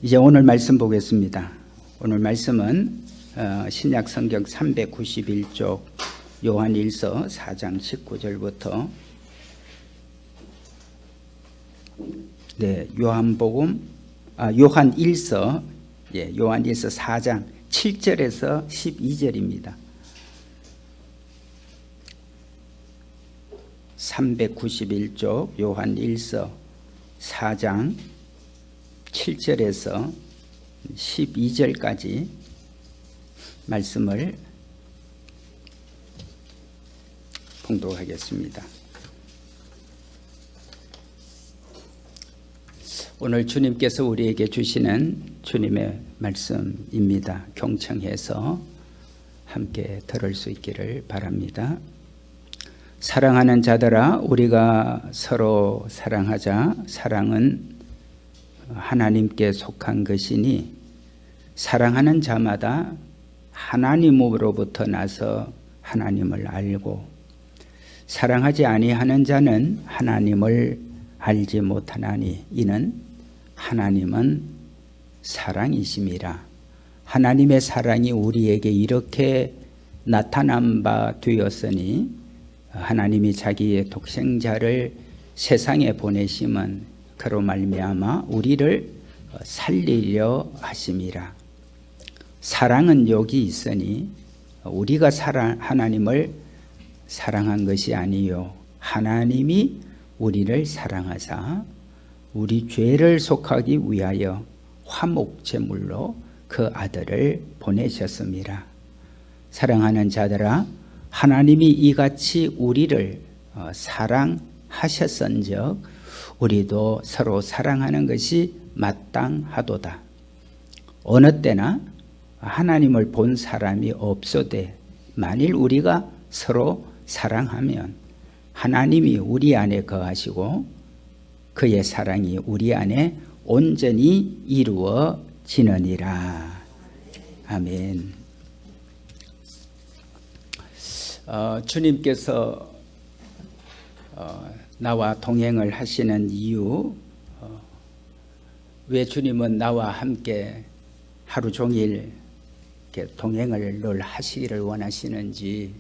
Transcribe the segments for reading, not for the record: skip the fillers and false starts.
이제 오늘 말씀 보겠습니다. 오늘 말씀은 신약 성경 391쪽 요한일서 4장 19절부터 요한일서 4장 7절에서 12절입니다. 391쪽 요한일서 4장 7절에서 12절까지 말씀을 봉독하겠습니다. 오늘 주님께서 우리에게 주시는 주님의 말씀입니다. 경청해서 함께 들을 수 있기를 바랍니다. 사랑하는 자들아, 우리가 서로 사랑하자. 사랑은 하나님께 속한 것이니 사랑하는 자마다 하나님으로부터 나서 하나님을 알고 사랑하지 아니하는 자는 하나님을 알지 못하나니 이는 하나님은 사랑이심이라. 하나님의 사랑이 우리에게 이렇게 나타난 바 되었으니 하나님이 자기의 독생자를 세상에 보내심은 그로 말미암아 우리를 살리려 하심이라. 사랑은 여기 있으니 우리가 하나님을 사랑한 것이 아니요 하나님이 우리를 사랑하사 우리 죄를 속하기 위하여 화목제물로 그 아들을 보내셨습니다. 사랑하는 자들아, 하나님이 이같이 우리를 사랑하셨은즉 우리도 서로 사랑하는 것이 마땅하도다. 어느 때나 하나님을 본 사람이 없어되 만일 우리가 서로 사랑하면 하나님이 우리 안에 거하시고 그의 사랑이 우리 안에 온전히 이루어지느니라. 아멘. 주님께서 나와 동행을 하시는 이유, 왜 주님은 나와 함께 하루 종일 이렇게 동행을 늘 하시기를 원하시는지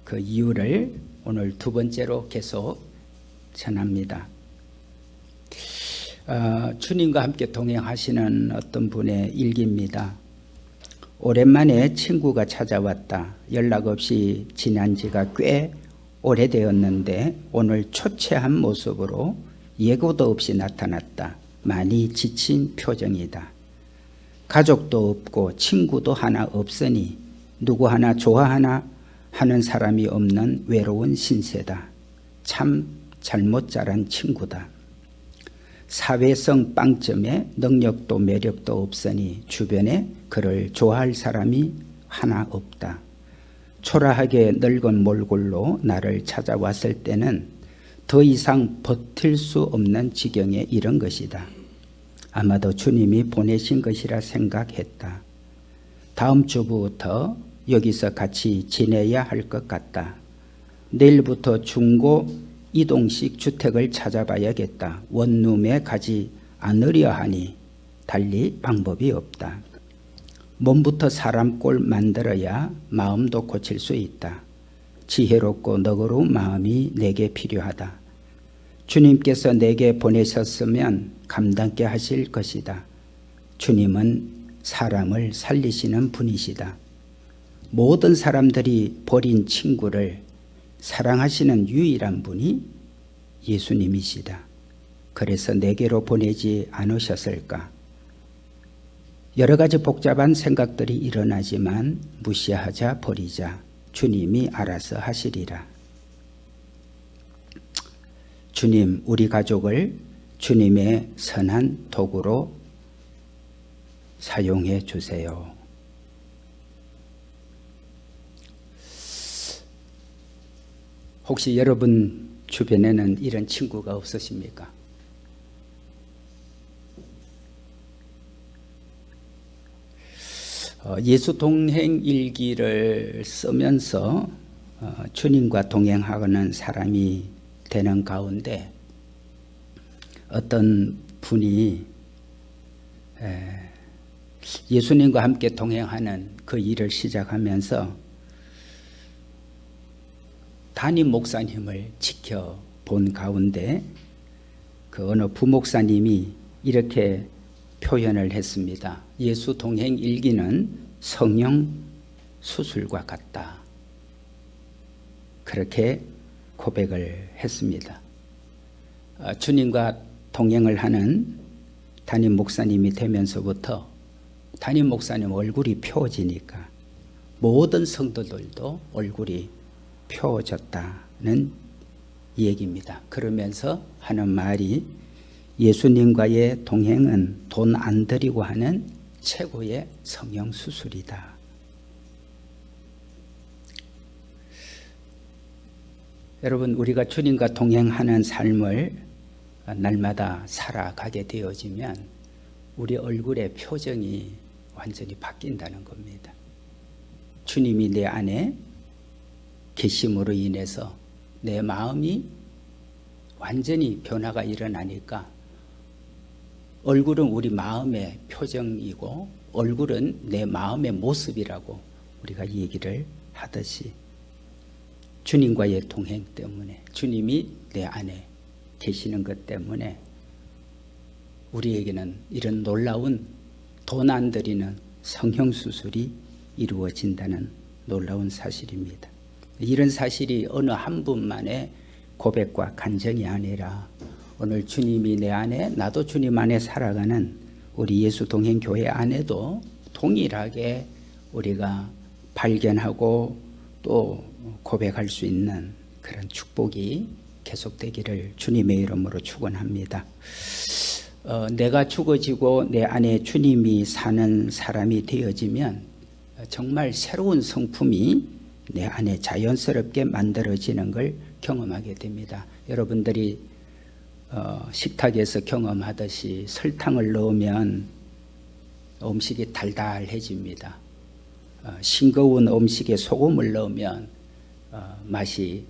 그 이유를 오늘 두 번째로 계속 전합니다. 주님과 함께 동행하시는 어떤 분의 일기입니다. 오랜만에 친구가 찾아왔다. 연락 없이 지난 지가 꽤 오래되었는데 오늘 초췌한 모습으로 예고도 없이 나타났다. 많이 지친 표정이다. 가족도 없고 친구도 하나 없으니 누구 하나 좋아하나 하는 사람이 없는 외로운 신세다. 참 잘못 자란 친구다. 사회성 빵점에 능력도 매력도 없으니 주변에 그를 좋아할 사람이 하나 없다. 초라하게 늙은 몰골로 나를 찾아왔을 때는 더 이상 버틸 수 없는 지경에 이른 것이다. 아마도 주님이 보내신 것이라 생각했다. 다음 주부터 여기서 같이 지내야 할 것 같다. 내일부터 중고 이동식 주택을 찾아봐야겠다. 원룸에 가지 않으려 하니 달리 방법이 없다. 몸부터 사람 꼴 만들어야 마음도 고칠 수 있다. 지혜롭고 너그러운 마음이 내게 필요하다. 주님께서 내게 보내셨으면 감당케 하실 것이다. 주님은 사람을 살리시는 분이시다. 모든 사람들이 버린 친구를 사랑하시는 유일한 분이 예수님이시다. 그래서 내게로 보내지 않으셨을까? 여러 가지 복잡한 생각들이 일어나지만 무시하자 버리자. 주님이 알아서 하시리라. 주님, 우리 가족을 주님의 선한 도구로 사용해 주세요. 혹시 여러분 주변에는 이런 친구가 없으십니까? 예수 동행 일기를 쓰면서 주님과 동행하는 사람이 되는 가운데 어떤 분이 예수님과 함께 동행하는 그 일을 시작하면서 담임 목사님을 지켜본 가운데 그 어느 부목사님이 이렇게 표현을 했습니다. 예수 동행 일기는 성령 수술과 같다. 그렇게 고백을 했습니다. 주님과 동행을 하는 담임 목사님이 되면서부터 담임 목사님 얼굴이 펴지니까 모든 성도들도 얼굴이 펴졌다는 얘기입니다. 그러면서 하는 말이 예수님과의 동행은 돈 안 들이고 하는 최고의 성령 수술이다. 여러분, 우리가 주님과 동행하는 삶을 날마다 살아가게 되어지면 우리 얼굴의 표정이 완전히 바뀐다는 겁니다. 주님이 내 안에 계심으로 인해서 내 마음이 완전히 변화가 일어나니까 얼굴은 우리 마음의 표정이고 얼굴은 내 마음의 모습이라고 우리가 얘기를 하듯이 주님과의 동행 때문에 주님이 내 안에 계시는 것 때문에 우리에게는 이런 놀라운 돈 안 들이는 성형수술이 이루어진다는 놀라운 사실입니다. 이런 사실이 어느 한 분만의 고백과 간증이 아니라 오늘 주님이 내 안에 나도 주님 안에 살아가는 우리 예수 동행 교회 안에도 동일하게 우리가 발견하고 또 고백할 수 있는 그런 축복이 계속되기를 주님의 이름으로 축원합니다. 내가 죽어지고 내 안에 주님이 사는 사람이 되어지면 정말 새로운 성품이 내 안에 자연스럽게 만들어지는 걸 경험하게 됩니다. 여러분들이 식탁에서 경험하듯이 설탕을 넣으면 음식이 달달해집니다. 싱거운 음식에 소금을 넣으면 맛이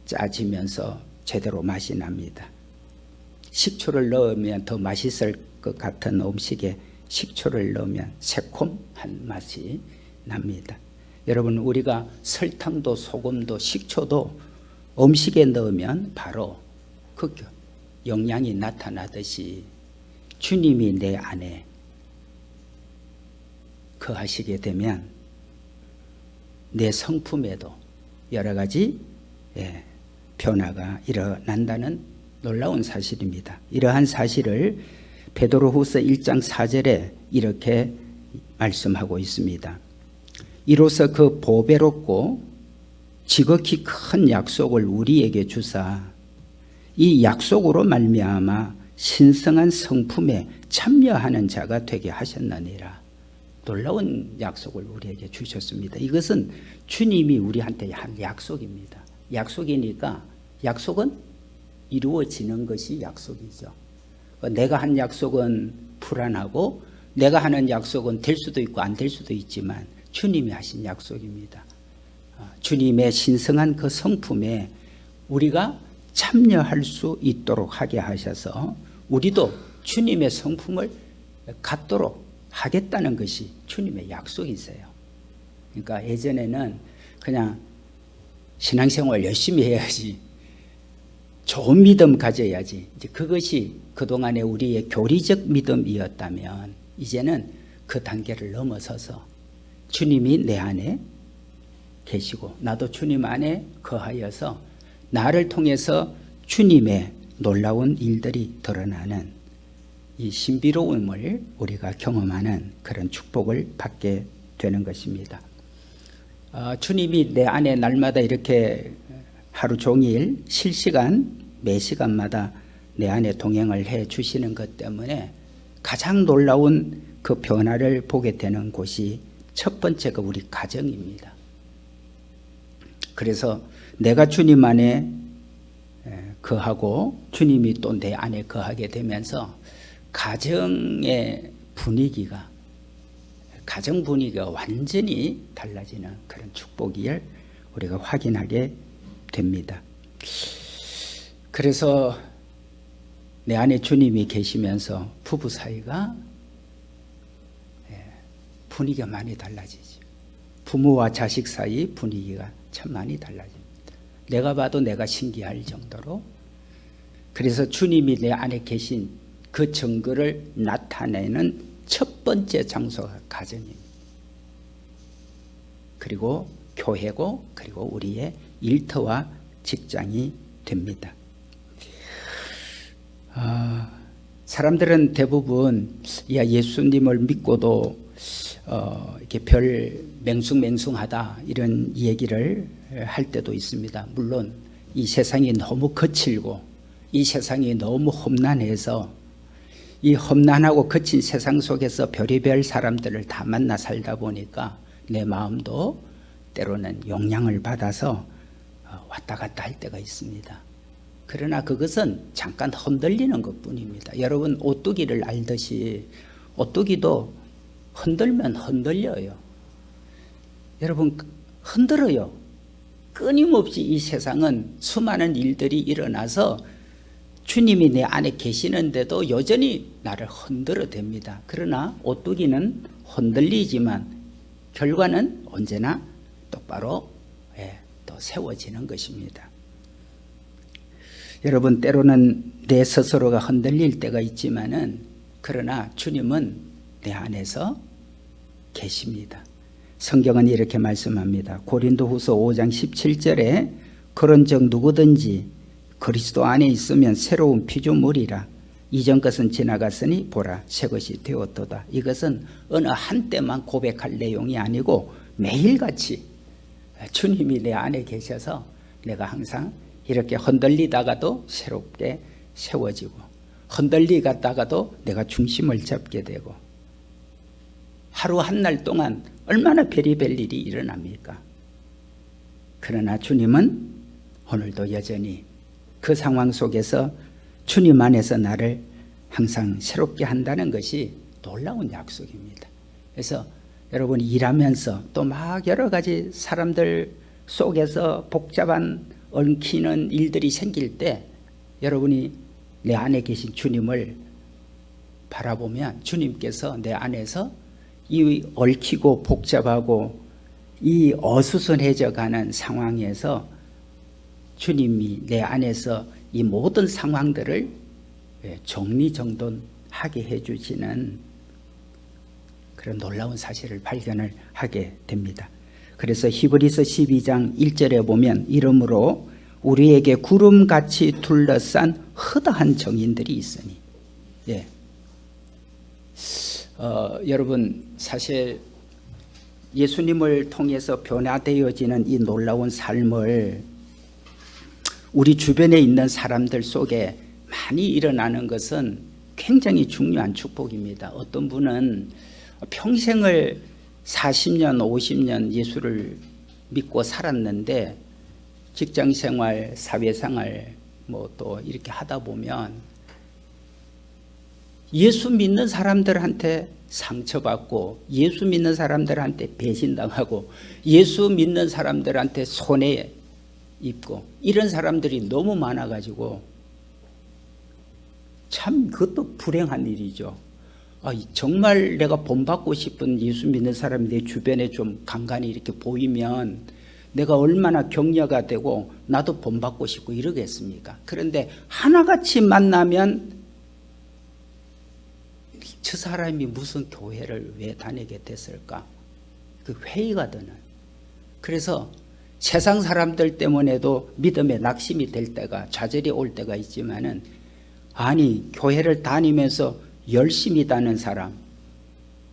짜지면서 제대로 맛이 납니다. 식초를 넣으면 더 맛있을 것 같은 음식에 식초를 넣으면 새콤한 맛이 납니다. 여러분, 우리가 설탕도 소금도 식초도 음식에 넣으면 바로 그 영향이 나타나듯이 주님이 내 안에 거하시게 되면 내 성품에도 여러 가지 변화가 일어난다는 놀라운 사실입니다. 이러한 사실을 베드로후서 1장 4절에 이렇게 말씀하고 있습니다. 이로써 그 보배롭고 지극히 큰 약속을 우리에게 주사 이 약속으로 말미암아 신성한 성품에 참여하는 자가 되게 하셨느니라. 놀라운 약속을 우리에게 주셨습니다. 이것은 주님이 우리한테 한 약속입니다. 약속이니까 약속은 이루어지는 것이 약속이죠. 내가 한 약속은 불안하고 내가 하는 약속은 될 수도 있고 안 될 수도 있지만 주님이 하신 약속입니다. 주님의 신성한 그 성품에 우리가 참여할 수 있도록 하게 하셔서 우리도 주님의 성품을 갖도록 하겠다는 것이 주님의 약속이세요. 그러니까 예전에는 그냥 신앙생활 열심히 해야지, 좋은 믿음 가져야지, 이제 그것이 그동안의 우리의 교리적 믿음이었다면 이제는 그 단계를 넘어서서 주님이 내 안에 계시고 나도 주님 안에 거하여서 나를 통해서 주님의 놀라운 일들이 드러나는 이 신비로움을 우리가 경험하는 그런 축복을 받게 되는 것입니다. 주님이 내 안에 날마다 이렇게 하루 종일 실시간 매 시간마다 내 안에 동행을 해 주시는 것 때문에 가장 놀라운 그 변화를 보게 되는 곳이 첫 번째가 우리 가정입니다. 그래서 내가 주님 안에 거하고 주님이 또 내 안에 거하게 되면서 가정의 분위기가 완전히 달라지는 그런 축복을 우리가 확인하게 됩니다. 그래서 내 안에 주님이 계시면서 부부 사이가 분위기가 많이 달라지죠. 부모와 자식 사이 분위기가 참 많이 달라집니다. 내가 봐도 내가 신기할 정도로. 그래서 주님이 내 안에 계신 그 증거를 나타내는 첫 번째 장소가 가정입니다. 그리고 교회고, 그리고 우리의 일터와 직장이 됩니다. 사람들은 대부분 예수님을 믿고도 이렇게 별 맹숭맹숭하다 이런 얘기를 할 때도 있습니다. 물론 이 세상이 너무 거칠고 이 세상이 너무 험난해서 이 험난하고 거친 세상 속에서 별의별 사람들을 다 만나 살다 보니까 내 마음도 때로는 영향을 받아서 왔다 갔다 할 때가 있습니다. 그러나 그것은 잠깐 흔들리는 것뿐입니다. 여러분 오뚜기를 알듯이 오뚜기도 흔들면 흔들려요. 여러분 흔들어요. 끊임없이 이 세상은 수많은 일들이 일어나서 주님이 내 안에 계시는데도 여전히 나를 흔들어댑니다. 그러나 오뚜기는 흔들리지만 결과는 언제나 똑바로 또 세워지는 것입니다. 여러분 때로는 내 스스로가 흔들릴 때가 있지만은 그러나 주님은 내 안에서 계십니다. 성경은 이렇게 말씀합니다. 고린도후서 5장 17절에 그런즉 누구든지 그리스도 안에 있으면 새로운 피조물이라 이전 것은 지나갔으니 보라 새 것이 되었도다. 이것은 어느 한때만 고백할 내용이 아니고 매일같이 주님이 내 안에 계셔서 내가 항상 이렇게 흔들리다가도 새롭게 세워지고 흔들리다가도 내가 중심을 잡게 되고 하루 한 날 동안 얼마나 별의별 일이 일어납니까? 그러나 주님은 오늘도 여전히 그 상황 속에서 주님 안에서 나를 항상 새롭게 한다는 것이 놀라운 약속입니다. 그래서 여러분 일하면서 또 막 여러 가지 사람들 속에서 복잡한 얽히는 일들이 생길 때 여러분이 내 안에 계신 주님을 바라보면 주님께서 내 안에서 이 얽히고 복잡하고 이 어수선해져 가는 상황에서 주님이 내 안에서 이 모든 상황들을 정리정돈하게 해주시는 그런 놀라운 사실을 발견을 하게 됩니다. 그래서 히브리서 12장 1절에 보면 이러므로 우리에게 구름같이 둘러싼 허다한 정인들이 있으니 여러분 사실 예수님을 통해서 변화되어지는 이 놀라운 삶을 우리 주변에 있는 사람들 속에 많이 일어나는 것은 굉장히 중요한 축복입니다. 어떤 분은 평생을 40년, 50년 예수를 믿고 살았는데 직장생활, 사회생활 뭐 또 이렇게 하다 보면 예수 믿는 사람들한테 상처받고 예수 믿는 사람들한테 배신당하고 예수 믿는 사람들한테 손해 입고 이런 사람들이 너무 많아가지고 참 그것도 불행한 일이죠. 정말 내가 본받고 싶은 예수 믿는 사람이 내 주변에 좀 간간히 이렇게 보이면 내가 얼마나 격려가 되고 나도 본받고 싶고 이러겠습니까? 그런데 하나같이 만나면 저 사람이 무슨 교회를 왜 다니게 됐을까? 그 회의가 드는. 그래서 세상 사람들 때문에도 믿음에 낙심이 될 때가 좌절이 올 때가 있지만은 아니 교회를 다니면서 열심히 다는 사람,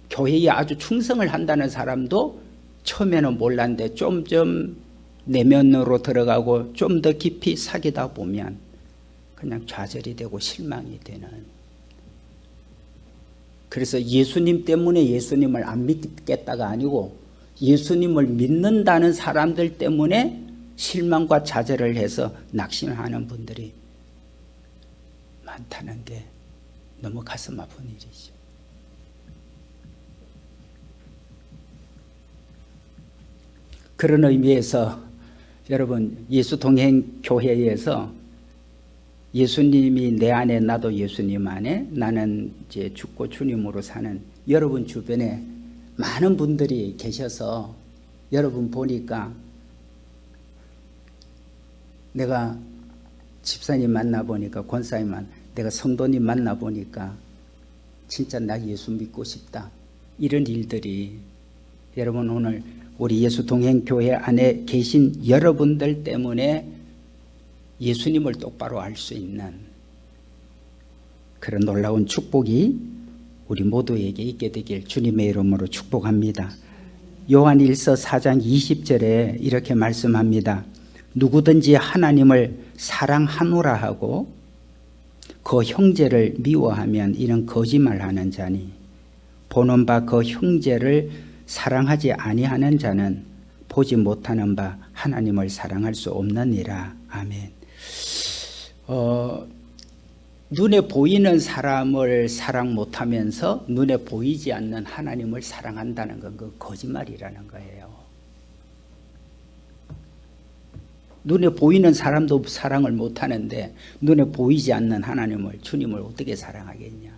교회에 아주 충성을 한다는 사람도 처음에는 몰랐는데 좀 내면으로 들어가고 좀 더 깊이 사귀다 보면 그냥 좌절이 되고 실망이 되는. 그래서 예수님 때문에 예수님을 안 믿겠다가 아니고 예수님을 믿는다는 사람들 때문에 실망과 좌절을 해서 낙심하는 분들이 많다는 게 너무 가슴 아픈 일이죠. 그런 의미에서 여러분 예수 동행 교회에서 예수님이 내 안에 나도 예수님 안에 나는 이제 죽고 주님으로 사는 여러분 주변에 많은 분들이 계셔서 여러분 보니까 내가 집사님 만나보니까 권사님 내가 성도님 만나보니까 진짜 나 예수 믿고 싶다. 이런 일들이 여러분 오늘 우리 예수 동행교회 안에 계신 여러분들 때문에 예수님을 똑바로 알 수 있는 그런 놀라운 축복이 우리 모두에게 있게 되길 주님의 이름으로 축복합니다. 요한 1서 4장 20절에 이렇게 말씀합니다. 누구든지 하나님을 사랑하노라 하고 그 형제를 미워하면 이는 거짓말하는 자니 보는 바 그 형제를 사랑하지 아니하는 자는 보지 못하는 바 하나님을 사랑할 수 없느니라. 아멘. 눈에 보이는 사람을 사랑 못하면서 눈에 보이지 않는 하나님을 사랑한다는 건 그 거짓말이라는 거예요. 눈에 보이는 사람도 사랑을 못하는데 눈에 보이지 않는 하나님을 주님을 어떻게 사랑하겠냐.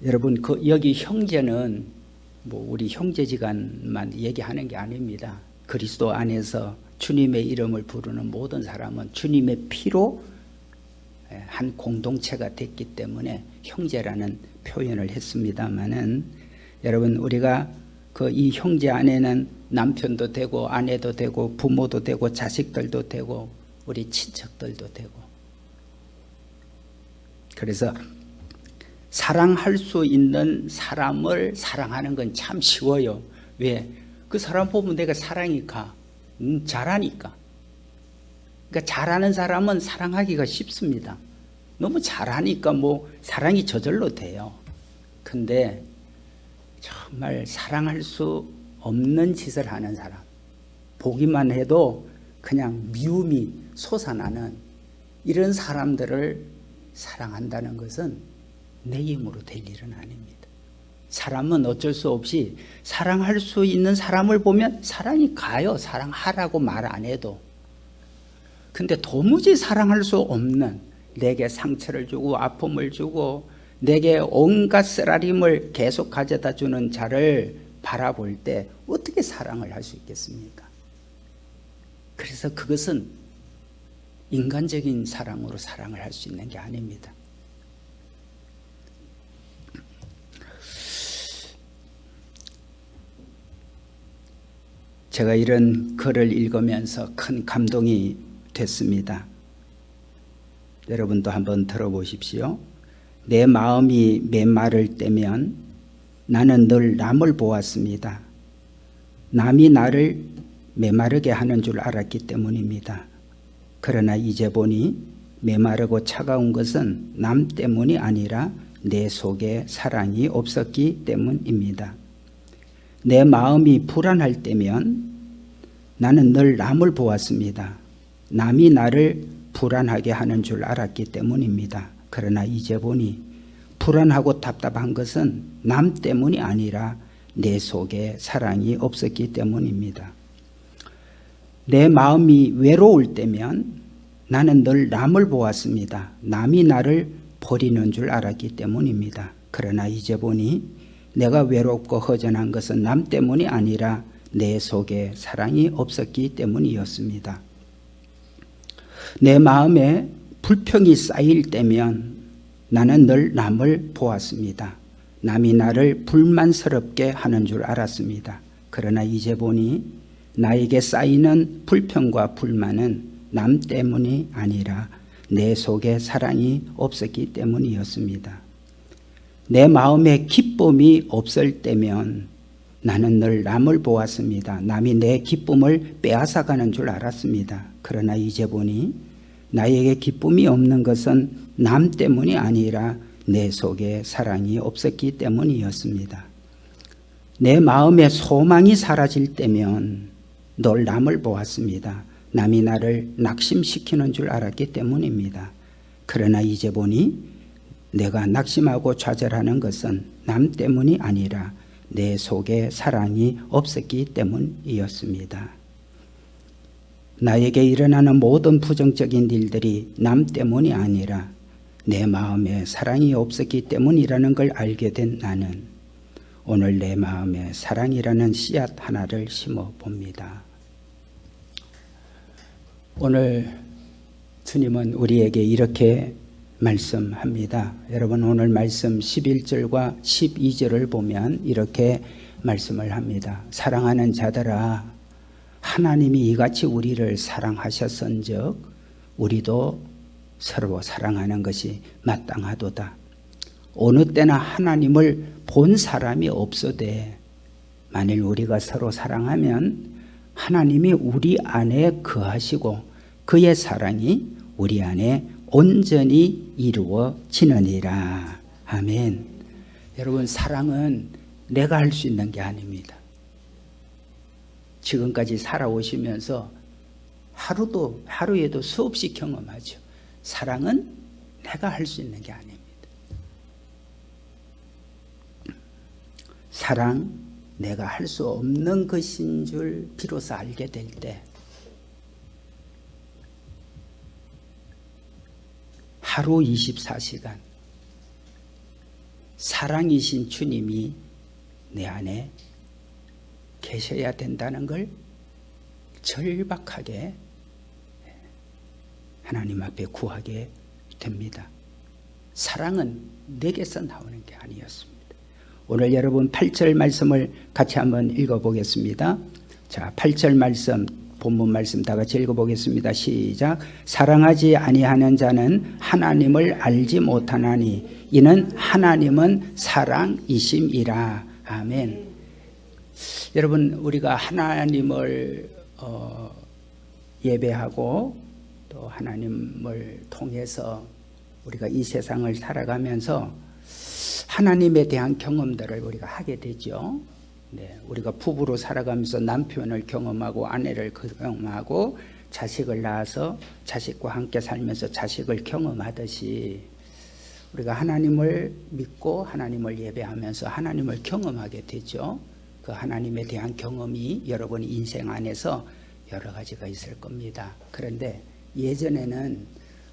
여러분 여기 형제는 뭐 우리 형제지간만 얘기하는 게 아닙니다. 그리스도 안에서 주님의 이름을 부르는 모든 사람은 주님의 피로 한 공동체가 됐기 때문에 형제라는 표현을 했습니다마는 여러분 우리가 이 형제 안에는 남편도 되고 아내도 되고 부모도 되고 자식들도 되고 우리 친척들도 되고 그래서 사랑할 수 있는 사람을 사랑하는 건 참 쉬워요. 왜? 그 사람 보면 내가 사랑이 가. 잘하니까. 그러니까 잘하는 사람은 사랑하기가 쉽습니다. 너무 잘하니까 뭐 사랑이 저절로 돼요. 근데 정말 사랑할 수 없는 짓을 하는 사람, 보기만 해도 그냥 미움이 솟아나는 이런 사람들을 사랑한다는 것은 내 힘으로 될 일은 아닙니다. 사람은 어쩔 수 없이 사랑할 수 있는 사람을 보면 사랑이 가요. 사랑하라고 말 안 해도. 근데 도무지 사랑할 수 없는, 내게 상처를 주고 아픔을 주고 내게 온갖 쓰라림을 계속 가져다 주는 자를 바라볼 때 어떻게 사랑을 할 수 있겠습니까? 그래서 그것은 인간적인 사랑으로 사랑을 할 수 있는 게 아닙니다. 제가 이런 글을 읽으면서 큰 감동이 됐습니다. 여러분도 한번 들어보십시오. 내 마음이 메마를 때면 나는 늘 남을 보았습니다. 남이 나를 메마르게 하는 줄 알았기 때문입니다. 그러나 이제 보니 메마르고 차가운 것은 남 때문이 아니라 내 속에 사랑이 없었기 때문입니다. 내 마음이 불안할 때면 나는 늘 남을 보았습니다. 남이 나를 불안하게 하는 줄 알았기 때문입니다. 그러나 이제 보니 불안하고 답답한 것은 남 때문이 아니라 내 속에 사랑이 없었기 때문입니다. 내 마음이 외로울 때면 나는 늘 남을 보았습니다. 남이 나를 버리는 줄 알았기 때문입니다. 그러나 이제 보니 내가 외롭고 허전한 것은 남 때문이 아니라 내 속에 사랑이 없었기 때문이었습니다. 내 마음에 불평이 쌓일 때면 나는 늘 남을 보았습니다. 남이 나를 불만스럽게 하는 줄 알았습니다. 그러나 이제 보니 나에게 쌓이는 불평과 불만은 남 때문이 아니라 내 속에 사랑이 없었기 때문이었습니다. 내 마음에 기쁨이 없을 때면 나는 늘 남을 보았습니다. 남이 내 기쁨을 빼앗아가는 줄 알았습니다. 그러나 이제 보니 나에게 기쁨이 없는 것은 남 때문이 아니라 내 속에 사랑이 없었기 때문이었습니다. 내 마음에 소망이 사라질 때면 늘 남을 보았습니다. 남이 나를 낙심시키는 줄 알았기 때문입니다. 그러나 이제 보니 내가 낙심하고 좌절하는 것은 남 때문이 아니라 내 속에 사랑이 없었기 때문이었습니다. 나에게 일어나는 모든 부정적인 일들이 남 때문이 아니라 내 마음에 사랑이 없었기 때문이라는 걸 알게 된 나는 오늘 내 마음에 사랑이라는 씨앗 하나를 심어 봅니다. 오늘 주님은 우리에게 이렇게 말씀합니다. 여러분, 오늘 말씀 11절과 12절을 보면 이렇게 말씀을 합니다. 사랑하는 자들아, 하나님이 이같이 우리를 사랑하셨은즉 우리도 서로 사랑하는 것이 마땅하도다. 어느 때나 하나님을 본 사람이 없어되 만일 우리가 서로 사랑하면 하나님이 우리 안에 거하시고 그의 사랑이 우리 안에 온전히 이루어지느니라. 아멘. 여러분, 사랑은 내가 할 수 있는 게 아닙니다. 지금까지 살아오시면서 하루에도 수없이 경험하죠. 사랑은 내가 할 수 있는 게 아닙니다. 사랑, 내가 할 수 없는 것인 줄 비로소 알게 될 때 하루 24시간 사랑이신 주님이 내 안에 계셔야 된다는 걸 절박하게 하나님 앞에 구하게 됩니다. 사랑은 내게서 나오는 게 아니었습니다. 오늘 여러분 8절 말씀을 같이 한번 읽어보겠습니다. 자, 8절 말씀, 본문 말씀 다 같이 읽어보겠습니다. 시작. 사랑하지 아니하는 자는 하나님을 알지 못하나니 이는 하나님은 사랑이심이라. 아멘. 여러분, 우리가 하나님을 예배하고 또 하나님을 통해서 우리가 이 세상을 살아가면서 하나님에 대한 경험들을 우리가 하게 되죠. 네, 우리가 부부로 살아가면서 남편을 경험하고 아내를 경험하고 자식을 낳아서 자식과 함께 살면서 자식을 경험하듯이 우리가 하나님을 믿고 하나님을 예배하면서 하나님을 경험하게 되죠. 그 하나님에 대한 경험이 여러분 인생 안에서 여러 가지가 있을 겁니다. 그런데 예전에는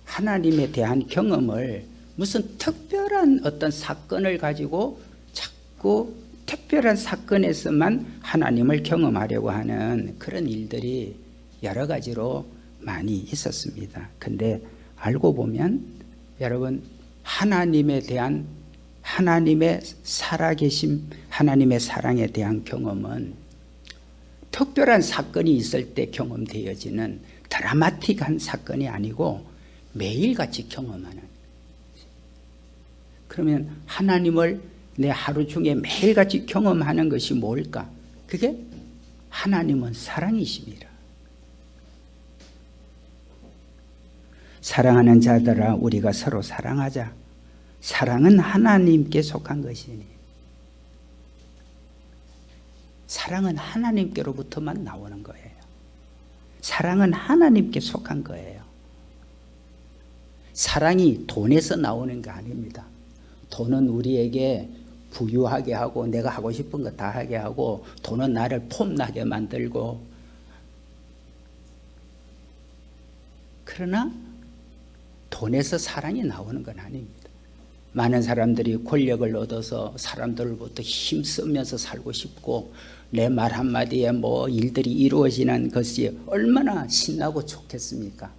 하나님에 대한 경험을 무슨 특별한 어떤 사건을 가지고 자꾸 특별한 사건에서만 하나님을 경험하려고 하는 그런 일들이 여러 가지로 많이 있었습니다. 근데 알고 보면 여러분, 하나님에 대한 하나님의 살아계심, 하나님의 사랑에 대한 경험은 특별한 사건이 있을 때 경험되어지는 드라마틱한 사건이 아니고 매일같이 경험하는. 그러면 하나님을 내 하루 중에 매일같이 경험하는 것이 뭘까? 그게 하나님은 사랑이심이라. 사랑하는 자들아, 우리가 서로 사랑하자. 사랑은 하나님께 속한 것이니. 사랑은 하나님께로부터만 나오는 거예요. 사랑은 하나님께 속한 거예요. 사랑이 돈에서 나오는 게 아닙니다. 돈은 우리에게 부유하게 하고 내가 하고 싶은 거 다 하게 하고 돈은 나를 폼나게 만들고, 그러나 돈에서 사랑이 나오는 건 아닙니다. 많은 사람들이 권력을 얻어서 사람들로부터 힘쓰면서 살고 싶고 내 말 한마디에 뭐 일들이 이루어지는 것이 얼마나 신나고 좋겠습니까?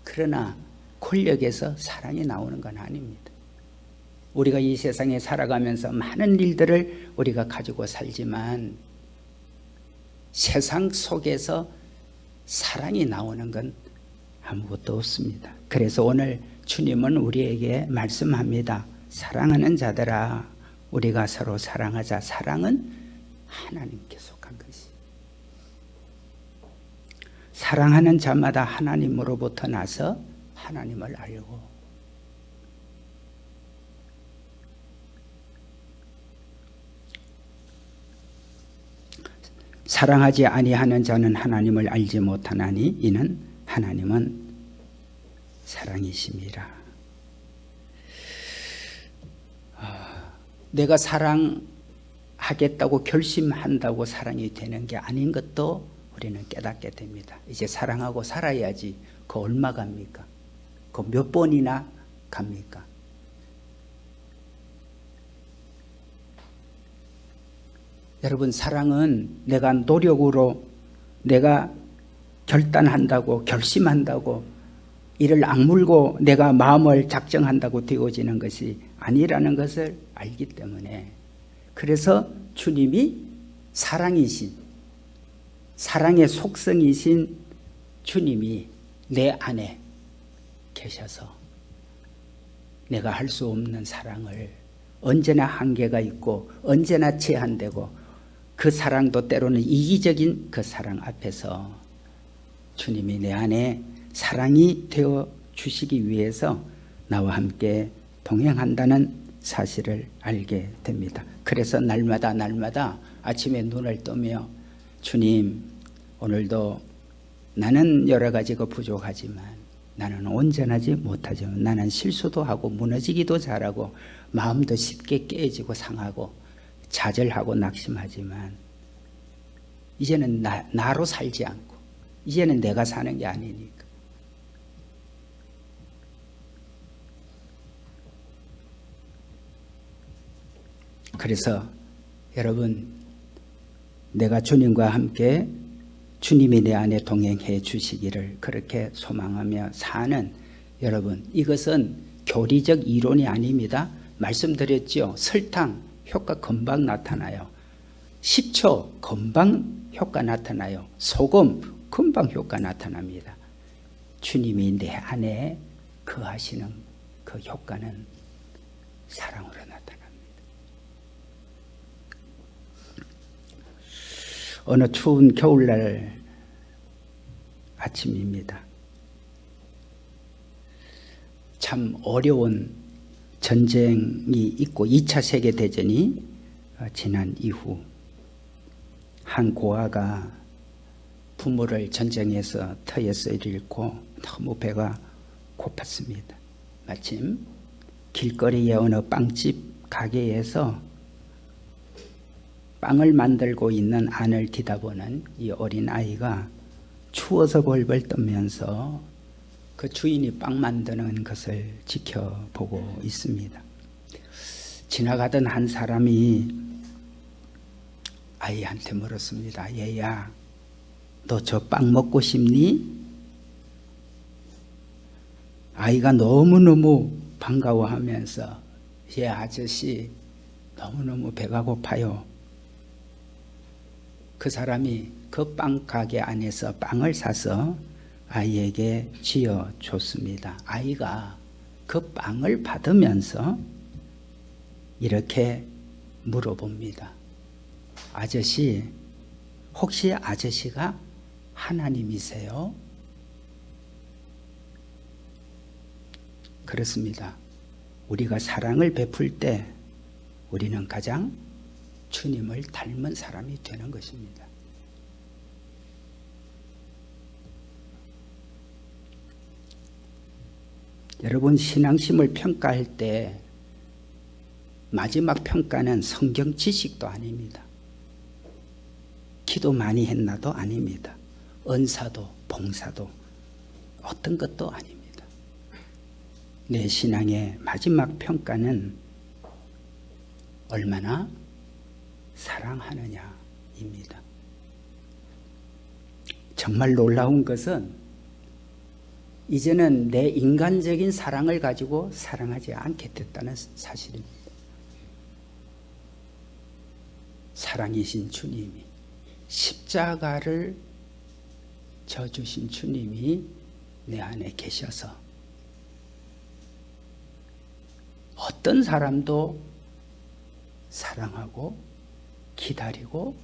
그러나 권력에서 사랑이 나오는 건 아닙니다. 우리가 이 세상에 살아가면서 많은 일들을 우리가 가지고 살지만 세상 속에서 사랑이 나오는 건 아무것도 없습니다. 그래서 오늘 주님은 우리에게 말씀합니다. 사랑하는 자들아, 우리가 서로 사랑하자. 사랑은 하나님께 속한 것이. 사랑하는 자마다 하나님으로부터 나서 하나님을 알고, 사랑하지 아니하는 자는 하나님을 알지 못하나니 이는 하나님은 사랑이심이라. 내가 사랑하지 하겠다고 결심한다고 사랑이 되는 게 아닌 것도 우리는 깨닫게 됩니다. 이제 사랑하고 살아야지. 그 얼마 갑니까? 그 몇 번이나 갑니까? 여러분, 사랑은 내가 노력으로 내가 결단한다고 결심한다고 이를 악물고 내가 마음을 작정한다고 되어지는 것이 아니라는 것을 알기 때문에, 그래서 주님이 사랑이신, 사랑의 속성이신 주님이 내 안에 계셔서 내가 할 수 없는 사랑을, 언제나 한계가 있고 언제나 제한되고 그 사랑도 때로는 이기적인 그 사랑 앞에서 주님이 내 안에 사랑이 되어 주시기 위해서 나와 함께 동행한다는 사실을 알게 됩니다. 그래서 날마다 아침에 눈을 뜨며 주님, 오늘도 나는 여러 가지가 부족하지만 나는 온전하지 못하지만 나는 실수도 하고 무너지기도 잘하고 마음도 쉽게 깨지고 상하고 좌절하고 낙심하지만 이제는 나로 살지 않고 이제는 내가 사는 게 아니니까 그래서 여러분, 내가 주님과 함께 주님이 내 안에 동행해 주시기를 그렇게 소망하며 사는 여러분, 이것은 교리적 이론이 아닙니다. 말씀드렸죠. 설탕 효과 금방 나타나요. 식초 금방 효과 나타나요. 소금 금방 효과 나타납니다. 주님이 내 안에 거하시는 그 효과는 사랑으로 나타납니다. 어느 추운 겨울날 아침입니다. 참 어려운 전쟁이 있고 2차 세계대전이 지난 이후 한 고아가 부모를 전쟁에서 터에서 잃고 너무 배가 고팠습니다. 마침 길거리의 어느 빵집 가게에서 빵을 만들고 있는 안을 뒤다보는 이 어린 아이가 추워서 벌벌 떨면서 그 주인이 빵 만드는 것을 지켜보고 있습니다. 지나가던 한 사람이 아이한테 물었습니다. 얘야, 너 저 빵 먹고 싶니? 아이가 너무너무 반가워하면서 예 아저씨 너무너무 배가 고파요. 그 사람이 그 빵 가게 안에서 빵을 사서 아이에게 쥐어줬습니다. 아이가 그 빵을 받으면서 이렇게 물어봅니다. 아저씨, 혹시 아저씨가 하나님이세요? 그렇습니다. 우리가 사랑을 베풀 때 우리는 가장 주님을 닮은 사람이 되는 것입니다. 여러분, 신앙심을 평가할 때 마지막 평가는 성경 지식도 아닙니다. 기도 많이 했나도 아닙니다. 은사도 봉사도 어떤 것도 아닙니다. 내 신앙의 마지막 평가는 얼마나 사랑하느냐입니다. 정말 놀라운 것은 이제는 내 인간적인 사랑을 가지고 사랑하지 않게 됐다는 사실입니다. 사랑이신 주님이, 십자가를 져주신 주님이 내 안에 계셔서 어떤 사람도 사랑하고 기다리고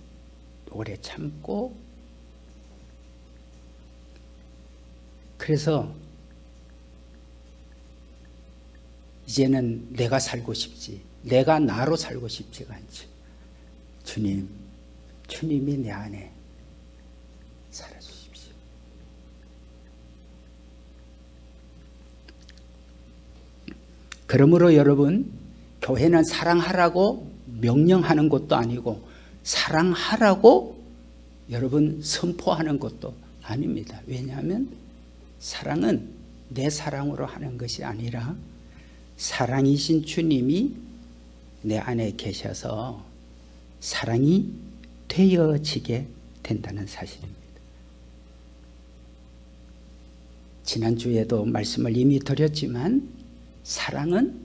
오래 참고, 그래서 이제는 내가 살고 싶지, 내가 나로 살고 싶지가 않지. 주님이 내 안에 살아주십시오. 그러므로 여러분, 교회는 사랑하라고 명령하는 것도 아니고 사랑하라고 여러분 선포하는 것도 아닙니다. 왜냐하면 사랑은 내 사랑으로 하는 것이 아니라 사랑이신 주님이 내 안에 계셔서 사랑이 되어지게 된다는 사실입니다. 지난주에도 말씀을 이미 드렸지만 사랑은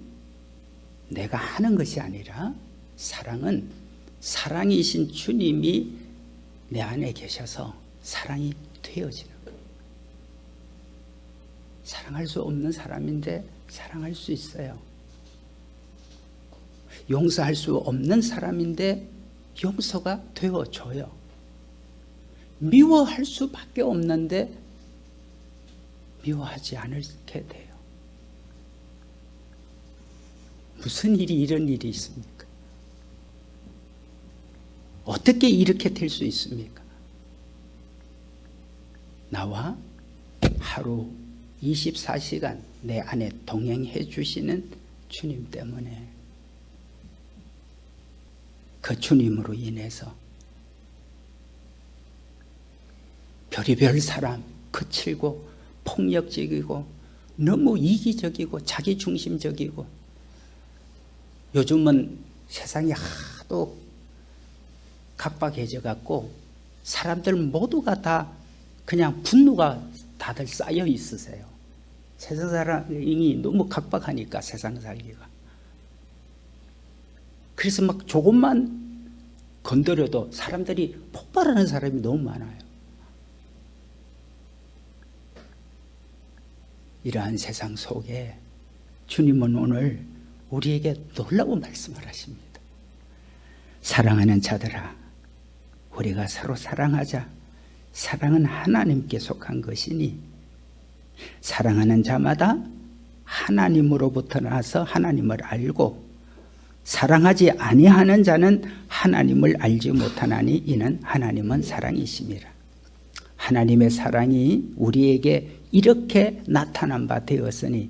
내가 하는 것이 아니라 사랑은 사랑이신 주님이 내 안에 계셔서 사랑이 되어지는 거예요. 사랑할 수 없는 사람인데 사랑할 수 있어요. 용서할 수 없는 사람인데 용서가 되어져요. 미워할 수밖에 없는데 미워하지 않게 돼요. 무슨 일이 이런 일이 있습니까? 어떻게 이렇게 될 수 있습니까? 나와 하루 24시간 내 안에 동행해 주시는 주님 때문에, 그 주님으로 인해서 별의별 사람, 거칠고 폭력적이고 너무 이기적이고 자기중심적이고, 요즘은 세상이 하도 각박해져 갖고 사람들 모두가 다 그냥 분노가 다들 쌓여 있으세요. 세상 사람이 너무 각박하니까 세상 살기가. 그래서 막 조금만 건드려도 사람들이 폭발하는 사람이 너무 많아요. 이러한 세상 속에 주님은 오늘 우리에게 놀라운 말씀을 하십니다. 사랑하는 자들아, 우리가 서로 사랑하자. 사랑은 하나님께 속한 것이니 사랑하는 자마다 하나님으로부터 나서 하나님을 알고, 사랑하지 아니하는 자는 하나님을 알지 못하나니 이는 하나님은 사랑이심이라. 하나님의 사랑이 우리에게 이렇게 나타난 바 되었으니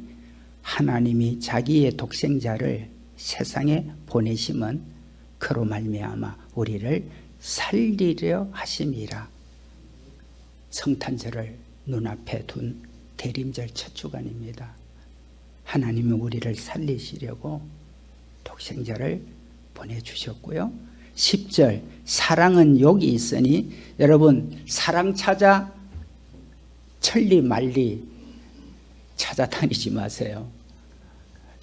하나님이 자기의 독생자를 세상에 보내심은 그로 말미암아 우리를 살리려 하심이라. 성탄절을 눈앞에 둔 대림절 첫 주간입니다. 하나님이 우리를 살리시려고 독생자를 보내주셨고요. 10절, 사랑은 여기 있으니, 여러분 사랑 찾아 천리 만리 찾아다니지 마세요.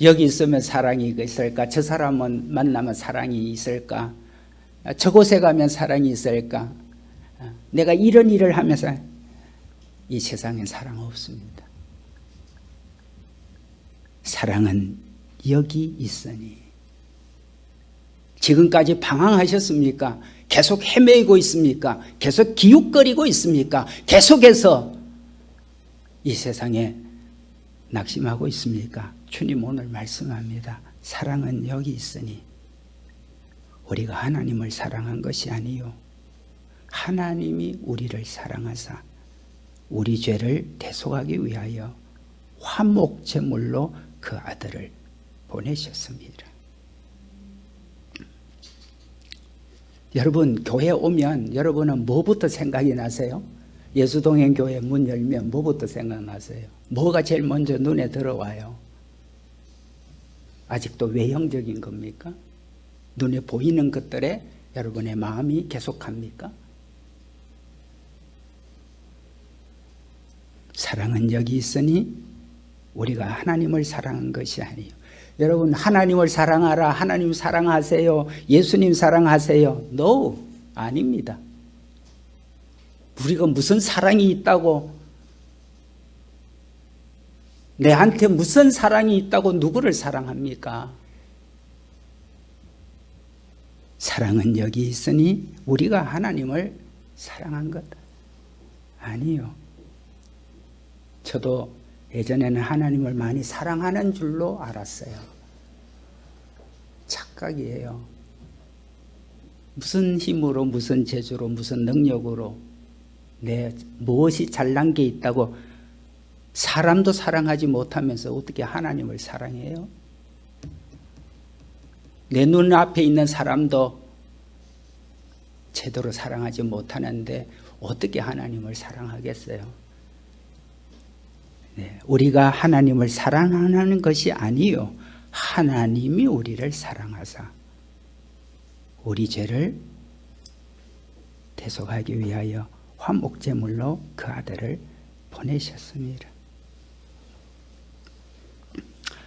여기 있으면 사랑이 있을까? 저 사람은 만나면 사랑이 있을까? 저곳에 가면 사랑이 있을까? 내가 이런 일을 하면서, 이 세상엔 사랑 없습니다. 사랑은 여기 있으니. 지금까지 방황하셨습니까? 계속 헤매고 있습니까? 계속 기웃거리고 있습니까? 계속해서 이 세상에 낙심하고 있습니까? 주님 오늘 말씀합니다. 사랑은 여기 있으니. 우리가 하나님을 사랑한 것이 아니요, 하나님이 우리를 사랑하사 우리 죄를 대속하기 위하여 화목제물로 그 아들을 보내셨습니다. 여러분 교회 오면 여러분은 뭐부터 생각이 나세요? 예수동행교회 문 열면 뭐부터 생각나세요? 뭐가 제일 먼저 눈에 들어와요? 아직도 외형적인 겁니까? 눈에 보이는 것들에 여러분의 마음이 계속합니까? 사랑은 여기 있으니 우리가 하나님을 사랑한 것이 아니에요. 여러분 하나님을 사랑하라, 하나님 사랑하세요, 예수님 사랑하세요. No, 아닙니다. 우리가 무슨 사랑이 있다고, 내한테 무슨 사랑이 있다고 누구를 사랑합니까? 사랑은 여기 있으니 우리가 하나님을 사랑한 것 아니요. 저도 예전에는 하나님을 많이 사랑하는 줄로 알았어요. 착각이에요. 무슨 힘으로, 무슨 재주로, 무슨 능력으로 내 무엇이 잘난 게 있다고 사람도 사랑하지 못하면서 어떻게 하나님을 사랑해요? 내 눈앞에 있는 사람도 제대로 사랑하지 못하는데 어떻게 하나님을 사랑하겠어요? 네, 우리가 하나님을 사랑하는 것이 아니요, 하나님이 우리를 사랑하사 우리 죄를 대속하기 위하여 화목제물로 그 아들을 보내셨습니다.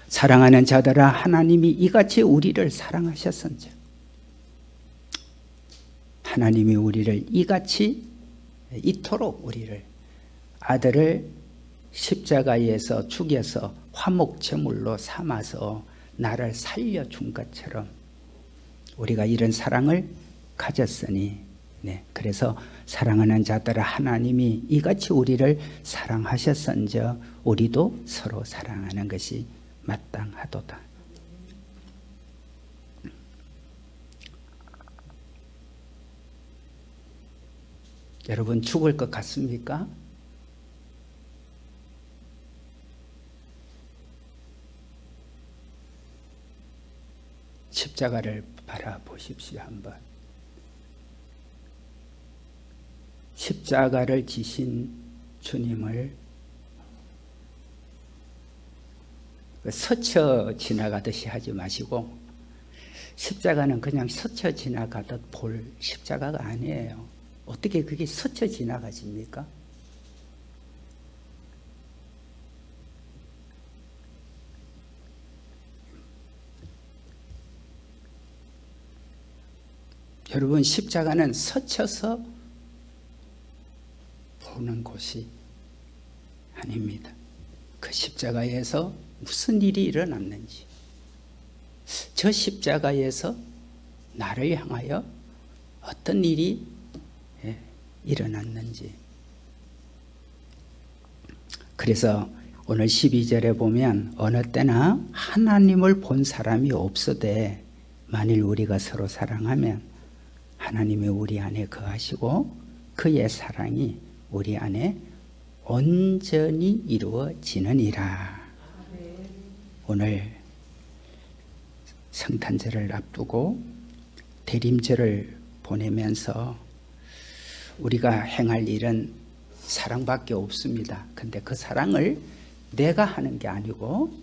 사랑하는 자들아, 하나님이 이같이 우리를 사랑하셨은즉, 하나님이 우리를 이같이 이토록 우리를 아들을 십자가에서 죽여서 화목제물로 삼아서 나를 살려준 것처럼 우리가 이런 사랑을 가졌으니, 네, 그래서 사랑하는 자들아, 하나님이 이같이 우리를 사랑하셨은즉 우리도 서로 사랑하는 것이 마땅하도다. 여러분, 죽을 것 같습니까? 십자가를 바라보십시오. 한번. 십자가를 지신 주님을 스쳐 지나가듯이 하지 마시고, 십자가는 그냥 스쳐 지나가듯 볼 십자가가 아니에요. 어떻게 그게 스쳐 지나가십니까? 여러분, 십자가는 스쳐서 보는 곳이 아닙니다. 그 십자가에서 무슨 일이 일어났는지, 저 십자가에서 나를 향하여 어떤 일이 일어났는지. 그래서 오늘 12절에 보면 어느 때나 하나님을 본 사람이 없으되 만일 우리가 서로 사랑하면 하나님이 우리 안에 거하시고 그의 사랑이 우리 안에 온전히 이루어지느니라. 오늘 성탄절을 앞두고 대림절을 보내면서 우리가 행할 일은 사랑밖에 없습니다. 근데 그 사랑을 내가 하는 게 아니고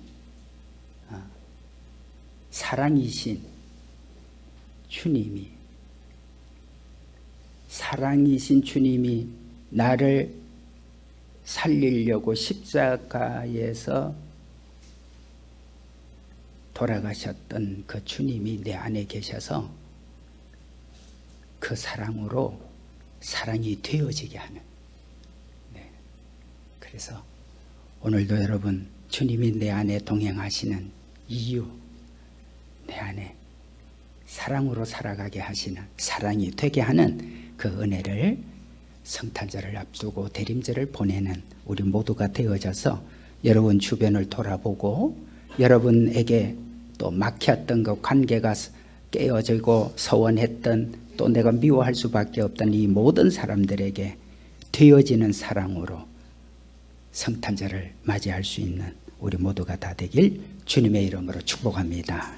사랑이신 주님이 나를 살리려고 십자가에서 돌아가셨던 그 주님이 내 안에 계셔서 그 사랑으로 사랑이 되어지게 하는. 네. 그래서 오늘도 여러분, 주님이 내 안에 동행하시는 이유, 내 안에 사랑으로 살아가게 하시는, 사랑이 되게 하는 그 은혜를 성탄절을 앞두고 대림절을 보내는 우리 모두가 되어져서 여러분 주변을 돌아보고 여러분에게 또 막혔던 그 관계가 깨어지고 서원했던, 또 내가 미워할 수밖에 없던 이 모든 사람들에게 되어지는 사랑으로 성탄절을 맞이할 수 있는 우리 모두가 다 되길 주님의 이름으로 축복합니다.